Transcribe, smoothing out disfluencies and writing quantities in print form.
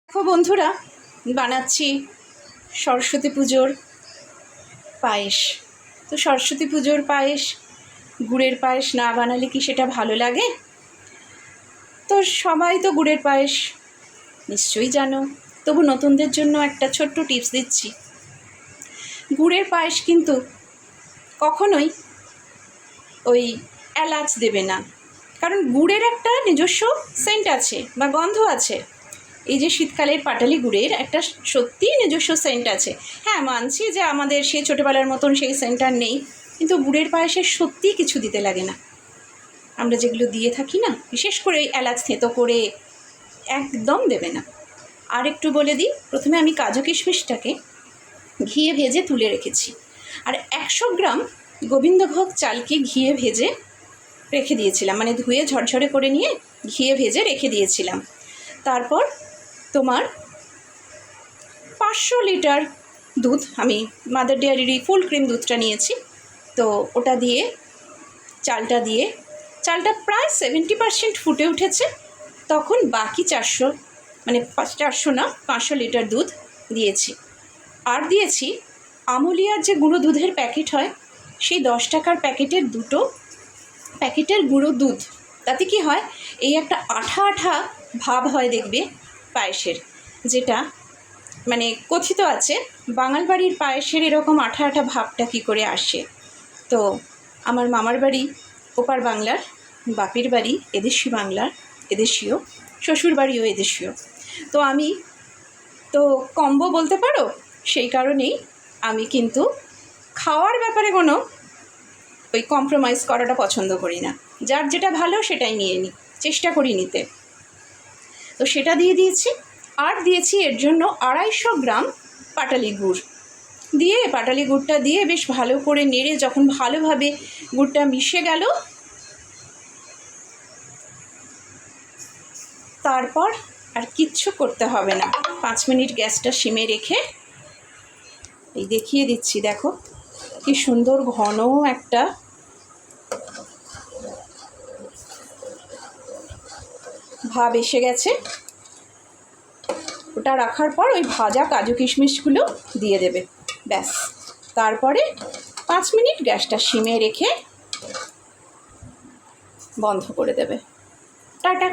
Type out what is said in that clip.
দেখো বন্ধুরা, বানাচ্ছি সরস্বতী পুজোর পায়েস। তো সরস্বতী পুজোর পায়েস, গুড়ের পায়েস না বানালে কি সেটা ভালো লাগে? তো সবাই তো গুড়ের পায়েস নিশ্চয়ই জানো, তবু নতুনদের জন্য একটা ছোট্ট টিপস দিচ্ছি। গুড়ের পায়েস কিন্তু কখনোই ওই এলাচ দেবে না, কারণ গুড়ের একটা নিজস্ব সেন্ট আছে বা গন্ধ আছে। এই যে শীতকালের পাটালি গুড়ের একটা সত্যিই নিজস্ব সেন্ট আছে। হ্যাঁ, মানছি যে আমাদের সেই ছোটোবেলার মতন সেই সেন্ট আর নেই, কিন্তু গুড়ের পায়েসে সত্যিই কিছু দিতে লাগে না। আমরা যেগুলো দিয়ে থাকি না, বিশেষ করে এলাচ থেঁতো করে, একদম দেবে না। আর একটু বলে দিই, প্রথমে আমি কাজু কিশমিশটাকে ঘিয়ে ভেজে তুলে রেখেছি, আর 100 গ্রাম গোবিন্দভোগ চালকে ঘিয়ে ভেজে রেখে দিয়েছিলাম, মানে ধুয়ে ঝরঝরে করে নিয়ে ঘিয়ে ভেজে রেখে দিয়েছিলাম। তারপর তোমার 500 লিটার দুধ, আমি মাদার ডেয়ারিরই ফুল ক্রিম দুধটা নিয়েছি, তো ওটা দিয়ে চালটা প্রায় 70% ফুটে উঠেছে। তখন বাকি 400, মানে 400 না 500 লিটার দুধ দিয়েছি। আর দিয়েছি আমুলিয়ার যে গুঁড়ো দুধের প্যাকেট হয়, সেই 10 টাকার প্যাকেটের 2 প্যাকেটের গুঁড়ো দুধ। তাতে কি হয়, এই একটা আঠা আঠা ভাব হয় দেখবে পায়েসের, যেটা মানে কথিত আছে বাঙাল বাড়ির পায়েসের এরকম আঠা আঠা ভাবটা কী করে আসে। তো আমার মামার বাড়ি ওপার বাংলার, বাপির বাড়ি এদেশি বাংলার, এদেশীয়, শ্বশুর বাড়িও এদেশীয়। তো আমি তো কম্বো বলতে পারো, সেই কারণেই আমি কিন্তু খাওয়ার ব্যাপারে কোনো ওই কম্প্রোমাইজ করাটা পছন্দ করি না। যার যেটা ভালো সেটাই নিয়ে নিই, চেষ্টা করি নিতে। তো সেটা দিয়ে দিয়েছি। আর দিয়েছি এর জন্য 250 গ্রাম পাটালি গুড় দিয়ে, পাটালি গুড়টা দিয়ে বেশ ভালো করে নেড়ে যখন ভালোভাবে গুড়টা মিশে গেল, তারপর আর কিচ্ছু করতে হবে না। 5 মিনিট গ্যাসটা সিমে রেখে, এই দেখিয়ে দিচ্ছি, দেখো কি সুন্দর ঘন একটা ভাব এসে গেছে। ওটা রাখার পর ওই ভাজা কাজু কিশমিশগুলো দিয়ে দেবে, ব্যাস। তারপরে 5 মিনিট গ্যাসটা সিমে রেখে বন্ধ করে দেবে। টাটা।